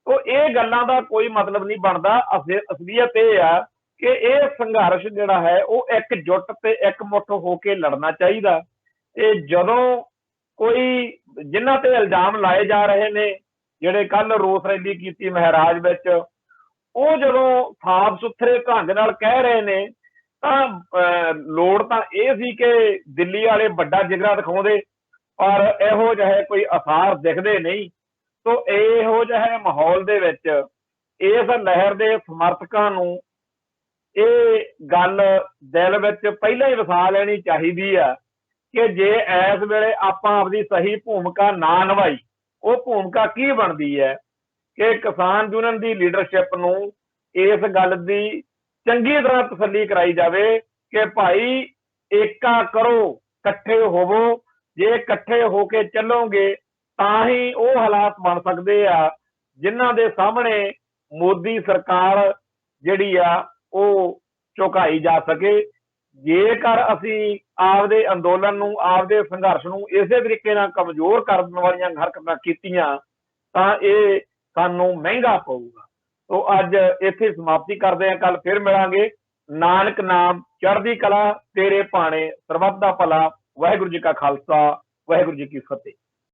तो ਇਹ ਗੱਲਾਂ ਦਾ ਕੋਈ ਮਤਲਬ ਨਹੀਂ ਬਣਦਾ। ਅਸਲੀਅਤ ਇਹ ਆ ਕਿ ਇਹ ਸੰਘਰਸ਼ ਜਿਹੜਾ ਹੈ ਉਹ ਇਕਜੁੱਟ ਤੇ ਇਕਮੁੱਠ ਹੋ ਕੇ ਲੜਨਾ ਚਾਹੀਦਾ। ਤੇ ਜਦੋਂ ਕੋਈ ਜਿਨ੍ਹਾਂ ਤੇ ਇਲਜ਼ਾਮ ਲਾਏ ਜਾ ਰਹੇ ਨੇ, ਜਿਹੜੇ ਕੱਲ ਰੋਸ ਰੈਲੀ ਕੀਤੀ ਮਹਾਰਾਜ ਵਿੱਚ, ਉਹ ਜਦੋਂ ਸਾਫ਼ ਸੁਥਰੇ ਢੰਗ ਨਾਲ ਕਹਿ ਰਹੇ ਨੇ ਤਾਂ ਲੋੜ ਤਾਂ ਇਹ ਸੀ ਕਿ ਦਿੱਲੀ ਵਾਲੇ ਵੱਡਾ ਜਿਗਰਾ ਦਿਖਾਉਂਦੇ, ਪਰ ਇਹੋ ਜਿਹੇ ਕੋਈ ਆਸਾਰ ਦਿਖਦੇ ਨਹੀਂ। तो ਇਹੋ ਜਿਹੇ ਮਾਹੌਲ ਦੇ ਵਿੱਚ ਇਸ ਲਹਿਰ ਦੇ ਸਮਰਥਕਾਂ ਨੂੰ ਇਹ ਗੱਲ ਦਿਲ ਵਿੱਚ ਪਹਿਲਾਂ ਹੀ ਵਸਾ ਲੈਣੀ ਚਾਹੀਦੀ ਆ ਕਿ ਜੇ ਇਸ ਵੇਲੇ ਆਪਾਂ ਆਪਣੀ ਸਹੀ ਭੂਮਿਕਾ ਨਾ ਨਿਭਾਈ, ਉਹ ਭੂਮਿਕਾ ਕੀ ਬਣਦੀ ਹੈ ਕਿ ਕਿਸਾਨ ਯੂਨੀਅਨ ਦੀ ਲੀਡਰਸ਼ਿਪ ਨੂੰ ਇਸ ਗੱਲ ਦੀ ਚੰਗੀ ਤਰ੍ਹਾਂ ਤਸੱਲੀ ਕਰਾਈ ਜਾਵੇ ਕਿ ਭਾਈ ਏਕਾ ਕਰੋ, ਇਕੱਠੇ ਹੋਵੋ। ਜੇ ਇਕੱਠੇ ਹੋ ਕੇ ਚੱਲੋਗੇ ਤਾਂ ਹੀ ਉਹ ਹਾਲਾਤ ਬਣ ਸਕਦੇ ਆ ਜਿਨ੍ਹਾਂ ਦੇ ਸਾਹਮਣੇ ਮੋਦੀ ਸਰਕਾਰ ਜਿਹੜੀ ਆ ਉਹ ਝੁਕਾਈ ਜਾ ਸਕੇ। ਜੇਕਰ ਅਸੀਂ ਆਪਦੇ ਅੰਦੋਲਨ ਨੂੰ, ਆਪਦੇ ਸੰਘਰਸ਼ ਨੂੰ ਇਸੇ ਤਰੀਕੇ ਨਾਲ ਕਮਜ਼ੋਰ ਕਰਨ ਵਾਲੀਆਂ ਹਰਕਤਾਂ ਕੀਤੀਆਂ ਤਾਂ ਇਹ ਸਾਨੂੰ ਮਹਿੰਗਾ ਪਊਗਾ। तो ਅੱਜ ਇੱਥੇ ਸਮਾਪਤੀ ਕਰਦੇ ਹਾਂ, ਕੱਲ ਫਿਰ ਮਿਲਾਂਗੇ। ਨਾਨਕ ਨਾਮ ਚੜ੍ਹਦੀ ਕਲਾ ਤੇਰੇ ਭਾਣੇ, ਸਰਬੱਤ ਦਾ ਭਲਾ। ਵਾਹਿਗੁਰੂ ਜੀ ਕਾ ਖਾਲਸਾ, ਵਾਹਿਗੁਰੂ ਜੀ ਕੀ ਫਤਿਹ।